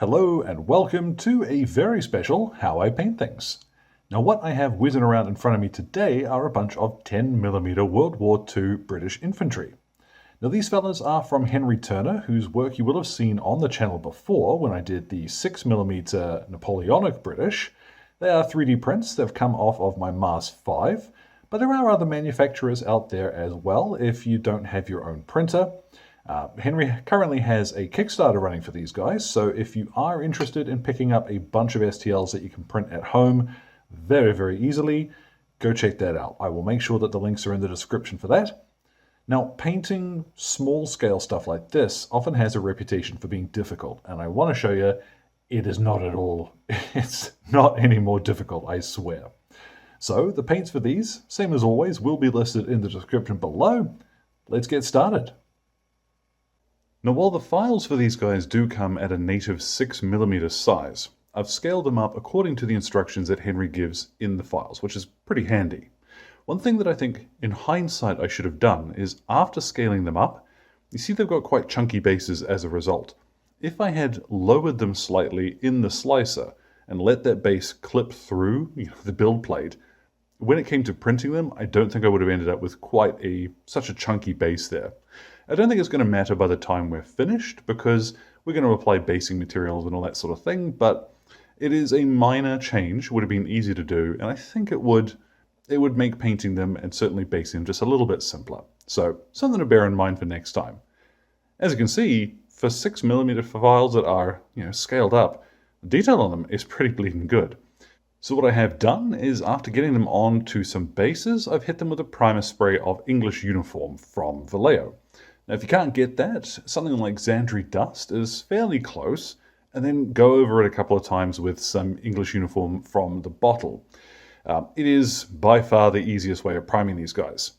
Hello and welcome to a very special How I Paint Things. Now what I have whizzing around in front of me today are a bunch of 10mm World War II British infantry. Now these fellas are from Henry Turner, whose work you will have seen on the channel before when I did the 6mm Napoleonic British. They are 3D prints that have come off of my Mars 5, but there are other manufacturers out there as well if you don't have your own printer. Henry currently has a Kickstarter running for these guys, so if you are interested in picking up a bunch of STLs that you can print at home very easily, go check that out. I will make sure that the links are in the description for that. Now, painting small scale stuff like this often has a reputation for being difficult, and I want to show you it is not at all. It's not any more difficult, I swear. So the paints for these, same as always, will be listed in the description below. Let's get started. Now while the files for these guys do come at a native 6mm size, I've scaled them up according to the instructions that Henry gives in the files, which is pretty handy. One thing that I think in hindsight I should have done is after scaling them up, you see they've got quite chunky bases as a result. If I had lowered them slightly in the slicer and let that base clip through the build plate, when it came to printing them, I don't think I would have ended up with quite such a chunky base there. I don't think it's going to matter by the time we're finished because we're going to apply basing materials and all that sort of thing, but it is a minor change, would have been easy to do, and I think it would make painting them and certainly basing them just a little bit simpler. So something to bear in mind for next time. As you can see, for 6mm files that are scaled up, the detail on them is pretty bleeding good. So what I have done is, after getting them onto some bases, I've hit them with a primer spray of English uniform from Vallejo. Now if you can't get that, something like Xandri Dust is fairly close, and then go over it a couple of times with some English uniform from the bottle. It is by far the easiest way of priming these guys.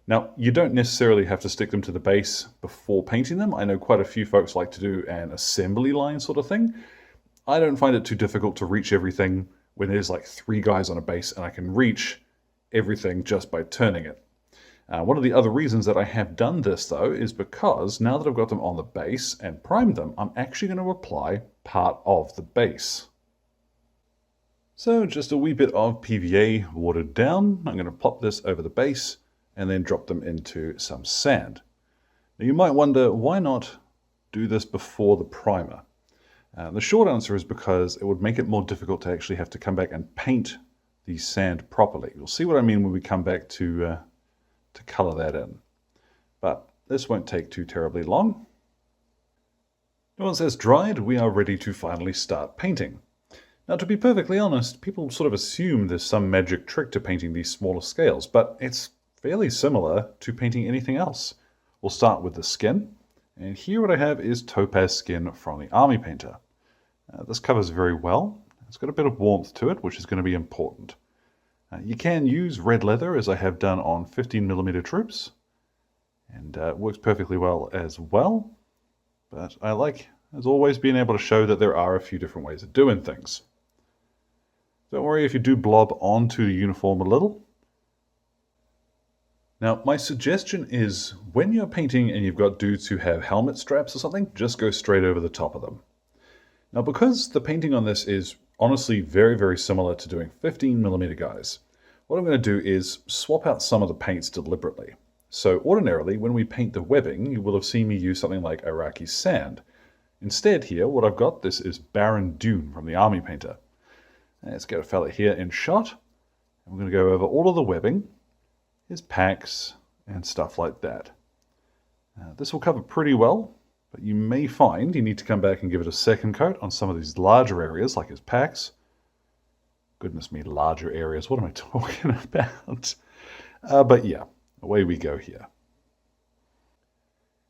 Now you don't necessarily have to stick them to the base before painting them. I know quite a few folks like to do an assembly line sort of thing. I don't find it too difficult to reach everything when there's like 3 guys on a base and I can reach everything just by turning it. One of the other reasons that I have done this though is because now that I've got them on the base and primed them, I'm actually going to apply part of the base. So just a wee bit of PVA watered down. I'm going to plop this over the base and then drop them into some sand. Now you might wonder, why not do this before the primer? The short answer is because it would make it more difficult to actually have to come back and paint the sand properly. You'll see what I mean when we come back to color that in. But this won't take too terribly long. Once that's dried, we are ready to finally start painting. Now to be perfectly honest, people sort of assume there's some magic trick to painting these smaller scales, but it's fairly similar to painting anything else. We'll start with the skin, and here what I have is Topaz skin from the Army Painter. This covers very well. It's got a bit of warmth to it, which is going to be important. You can use red leather, as I have done on 15mm troops, and it works perfectly well as well. But I like, as always, being able to show that there are a few different ways of doing things. Don't worry if you do blob onto the uniform a little. Now, my suggestion is when you're painting and you've got dudes who have helmet straps or something, just go straight over the top of them. Now, because the painting on this is honestly very similar to doing 15mm guys, what I'm going to do is swap out some of the paints deliberately. So ordinarily, when we paint the webbing, you will have seen me use something like Iraqi sand. Instead here, what I've got, this is Barren Dune from the Army Painter. Let's get a fella here in shot. And we're going to go over all of the webbing, his packs, and stuff like that. This will cover pretty well, but you may find you need to come back and give it a second coat on some of these larger areas, like his packs. Goodness me, larger areas. What am I talking about? But yeah, away we go here.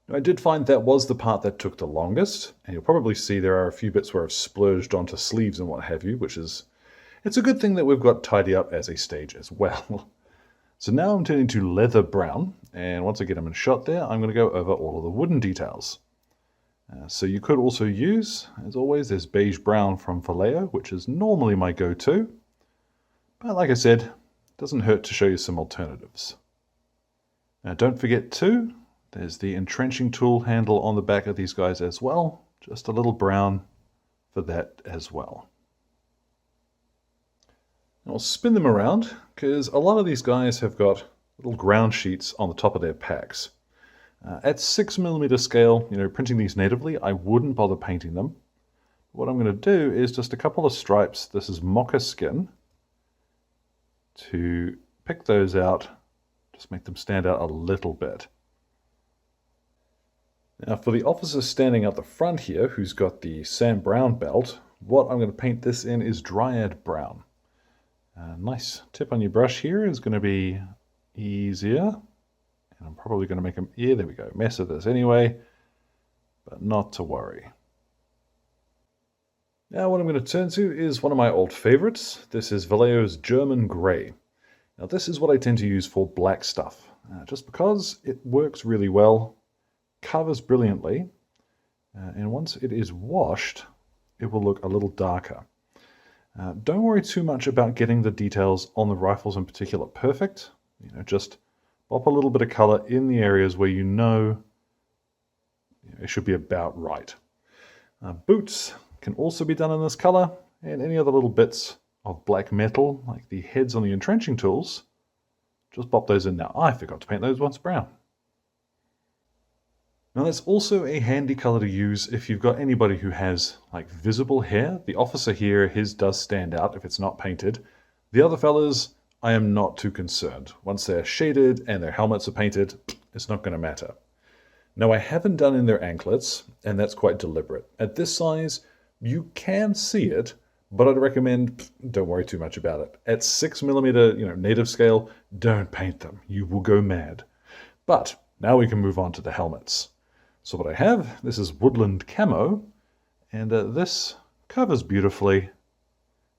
Now, I did find that was the part that took the longest, and you'll probably see there are a few bits where I've splurged onto sleeves and what have you, which is, it's a good thing that we've got tidy up as a stage as well. So now I'm turning to leather brown, and once I get them in shot there, I'm going to go over all of the wooden details. So you could also use, as always, there's beige brown from Vallejo, which is normally my go-to. But like I said, it doesn't hurt to show you some alternatives. Now don't forget too, there's the entrenching tool handle on the back of these guys as well. Just a little brown for that as well. And I'll spin them around because a lot of these guys have got little ground sheets on the top of their packs. At 6mm scale, printing these natively, I wouldn't bother painting them. What I'm going to do is just a couple of stripes. This is Mocca skin. To pick those out, just make them stand out a little bit. Now for the officer standing out the front here, who's got the Sam Brown belt, what I'm going to paint this in is Dryad Brown. Nice tip on your brush here is going to be easier. And I'm probably going to make there we go, mess of this anyway, but not to worry. Now what I'm going to turn to is one of my old favorites. This is Vallejo's German Grey. Now this is what I tend to use for black stuff, just because it works really well, covers brilliantly, and once it is washed, it will look a little darker. Don't worry too much about getting the details on the rifles in particular perfect. Just pop a little bit of color in the areas where it should be about right. Boots can also be done in this color, and any other little bits of black metal, like the heads on the entrenching tools, just pop those in now. I forgot to paint those ones brown. Now that's also a handy color to use if you've got anybody who has like visible hair. The officer here, his does stand out if it's not painted. The other fellas, I am not too concerned. Once they're shaded and their helmets are painted, it's not going to matter. Now I haven't done in their anklets, and that's quite deliberate. At this size, you can see it, but I'd recommend don't worry too much about it. At 6mm, native scale, don't paint them. You will go mad. But now we can move on to the helmets. So what I have, this is Woodland Camo, and this covers beautifully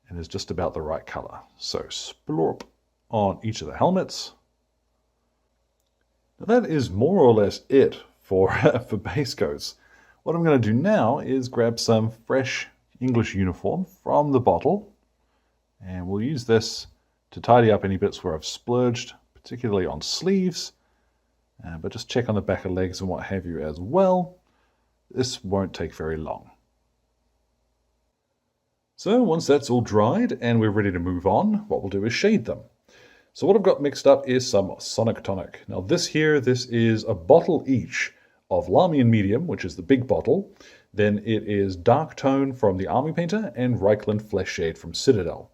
and is just about the right color. So splorp on each of the helmets. Now that is more or less it for Basecoats. What I'm going to do now is grab some fresh English uniform from the bottle, and we'll use this to tidy up any bits where I've splurged, particularly on sleeves, but just check on the back of legs and what have you as well. This won't take very long. So once that's all dried and we're ready to move on, what we'll do is shade them. So what I've got mixed up is some Sonic Tonic. Now this is a bottle each of Lahmian Medium, which is the big bottle. Then it is Dark Tone from the Army Painter and Reikland Fleshshade from Citadel.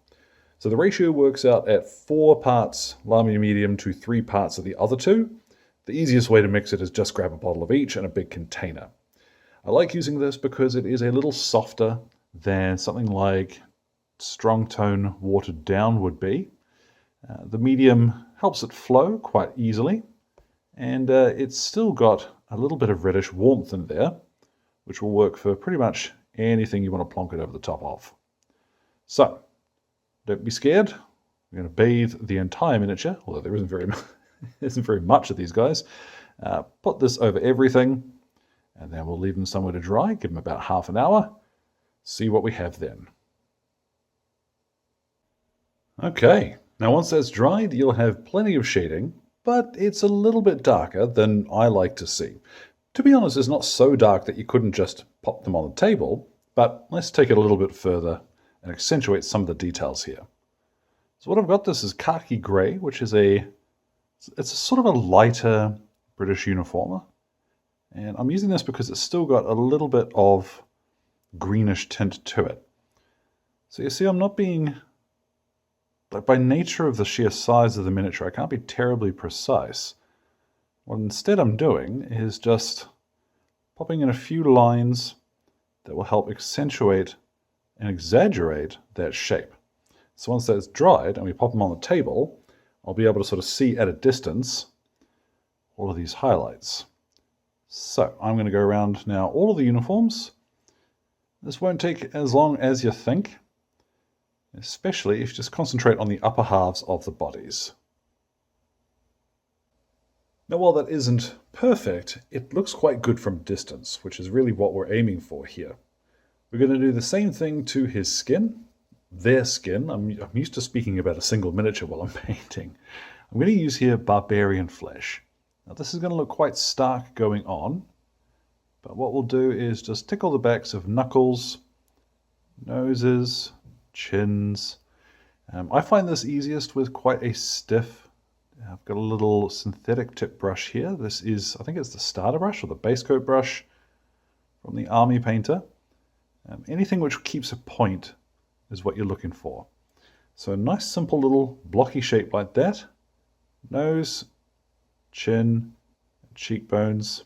So the ratio works out at 4 parts Lahmian Medium to 3 parts of the other two. The easiest way to mix it is just grab a bottle of each and a big container. I like using this because it is a little softer than something like Strong Tone Watered Down would be. The medium helps it flow quite easily, and it's still got a little bit of reddish warmth in there, which will work for pretty much anything you want to plonk it over the top of. So, don't be scared. We're going to bathe the entire miniature, although there isn't very much of these guys. Put this over everything, and then we'll leave them somewhere to dry, give them about half an hour, see what we have then. Okay, now once that's dried, you'll have plenty of shading, but it's a little bit darker than I like to see. To be honest, it's not so dark that you couldn't just pop them on the table, but let's take it a little bit further and accentuate some of the details here. So what I've got, this is khaki grey, which is it's a sort of a lighter British uniform. And I'm using this because it's still got a little bit of greenish tint to it. So you see, I'm not being, like, by nature of the sheer size of the miniature, I can't be terribly precise. What instead I'm doing is just popping in a few lines that will help accentuate and exaggerate that shape. So once that's dried and we pop them on the table, I'll be able to sort of see at a distance all of these highlights. So I'm going to go around now all of the uniforms. This won't take as long as you think, especially if you just concentrate on the upper halves of the bodies. Now while that isn't perfect, it looks quite good from distance, which is really what we're aiming for here. We're going to do the same thing to his skin, their skin. I'm used to speaking about a single miniature while I'm painting. I'm going to use here Barbarian flesh. Now this is going to look quite stark going on, but what we'll do is just tickle the backs of knuckles noses, chins. I find this easiest with quite a stiff, I've got a little synthetic tip brush here. This is, I think it's the starter brush or the Basecoat brush from the Army painter. Anything which keeps a point is what you're looking for. So a nice simple little blocky shape like that. Nose, chin, cheekbones.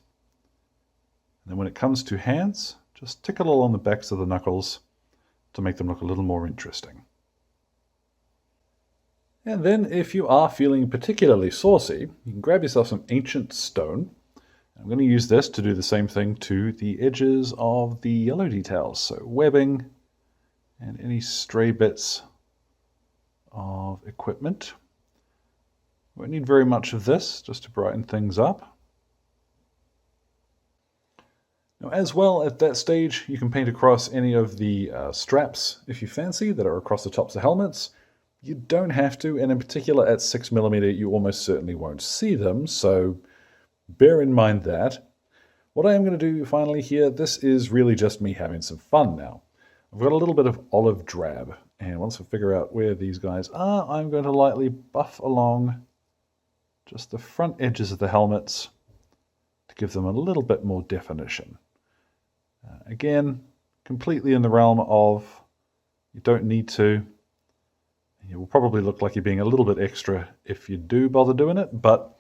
And then when it comes to hands, just tickle along the backs of the knuckles to make them look a little more interesting. And then if you are feeling particularly saucy, you can grab yourself some ancient stone. I'm going to use this to do the same thing to the edges of the yellow details. So webbing and any stray bits of equipment. Won't need very much of this just to brighten things up. Now as well, at that stage, you can paint across any of the straps, if you fancy, that are across the tops of helmets. You don't have to, and in particular at 6mm, you almost certainly won't see them, so bear in mind that. What I am going to do finally here, this is really just me having some fun now. I've got a little bit of olive drab, and once I figure out where these guys are, I'm going to lightly buff along just the front edges of the helmets to give them a little bit more definition. Again, completely in the realm of you don't need to. It will probably look like you're being a little bit extra if you do bother doing it, but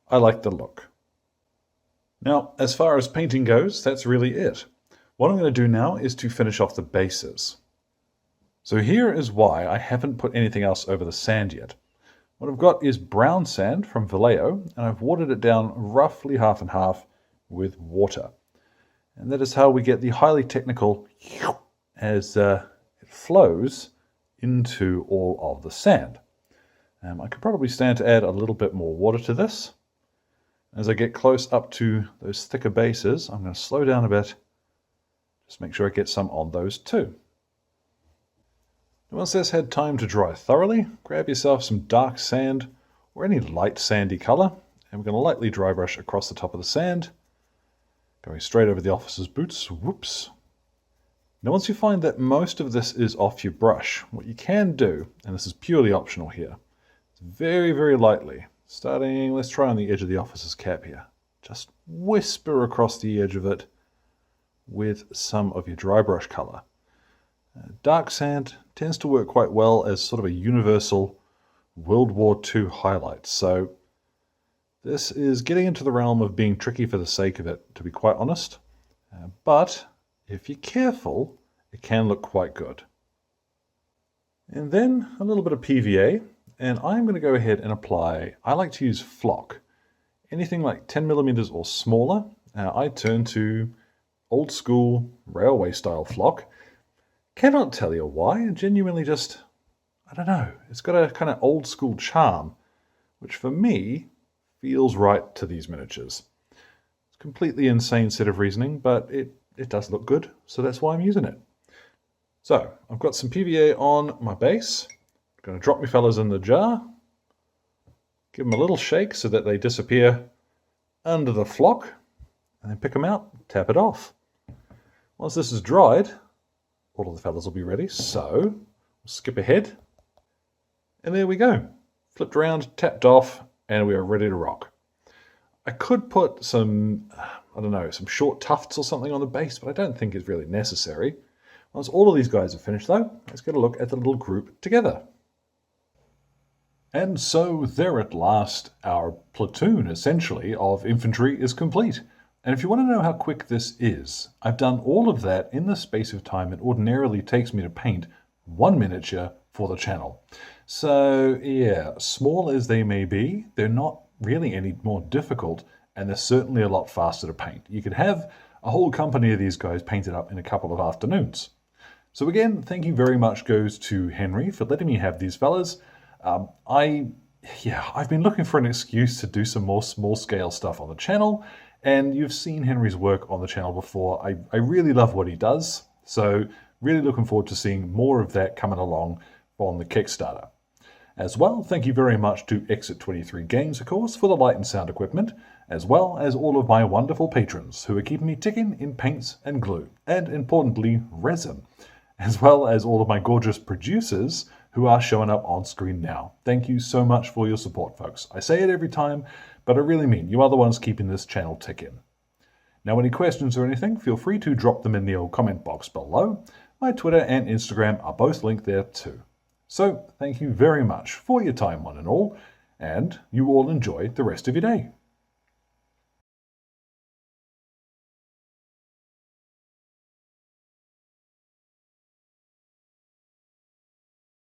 I like the look. Now, as far as painting goes, that's really it. What I'm going to do now is to finish off the bases. So here is why I haven't put anything else over the sand yet. What I've got is brown sand from Vallejo, and I've watered it down roughly half and half with water. And that is how we get the highly technical as it flows into all of the sand. I could probably stand to add a little bit more water to this. As I get close up to those thicker bases, I'm going to slow down a bit, just make sure I get some on those too. Once that's had time to dry thoroughly, grab yourself some dark sand or any light sandy color, and we're going to lightly dry brush across the top of the sand, going straight over the officer's boots. Whoops. Now once you find that most of this is off your brush, what you can do, and this is purely optional here, is very, very lightly, starting, let's try on the edge of the officer's cap here, just whisper across the edge of it with some of your dry brush color. Dark sand tends to work quite well as sort of a universal World War II highlight, so this is getting into the realm of being tricky for the sake of it, to be quite honest, but if you're careful, it can look quite good. And then a little bit of PVA, and I'm going to go ahead and apply, I like to use flock. Anything like 10mm or smaller, I turn to old school railway style flock. Cannot tell you why, genuinely just, I don't know, it's got a kind of old school charm, which for me feels right to these miniatures. It's a completely insane set of reasoning, but it does look good, so that's why I'm using it. So, I've got some PVA on my base. I'm going to drop my fellas in the jar, give them a little shake so that they disappear under the flock, and then pick them out, tap it off. Once this is dried, all of the fellas will be ready, so we'll skip ahead. And there we go. Flipped around, tapped off, and we are ready to rock. I could put some, I don't know, some short tufts or something on the base, but I don't think it's really necessary. Once all of these guys are finished though, let's get a look at the little group together. And so there at last, our platoon, essentially, of infantry is complete. And if you want to know how quick this is, I've done all of that in the space of time it ordinarily takes me to paint one miniature for the channel. So yeah, small as they may be, they're not really any more difficult, and they're certainly a lot faster to paint. You could have a whole company of these guys painted up in a couple of afternoons. So again, thank you very much goes to Henry for letting me have these fellas. I've been looking for an excuse to do some more small-scale stuff on the channel, and you've seen Henry's work on the channel before. I really love what he does, so really looking forward to seeing more of that coming along on the Kickstarter. As well, thank you very much to Exit 23 Games, of course, for the light and sound equipment, as well as all of my wonderful patrons who are keeping me ticking in paints and glue, and importantly, resin. as well as all of my gorgeous producers who are showing up on screen now. Thank you so much for your support, folks. I say it every time, but I really mean you are the ones keeping this channel ticking. Now, any questions or anything, feel free to drop them in the old comment box below. My Twitter and Instagram are both linked there too. So, thank you very much for your time, one and all, and you all enjoy the rest of your day.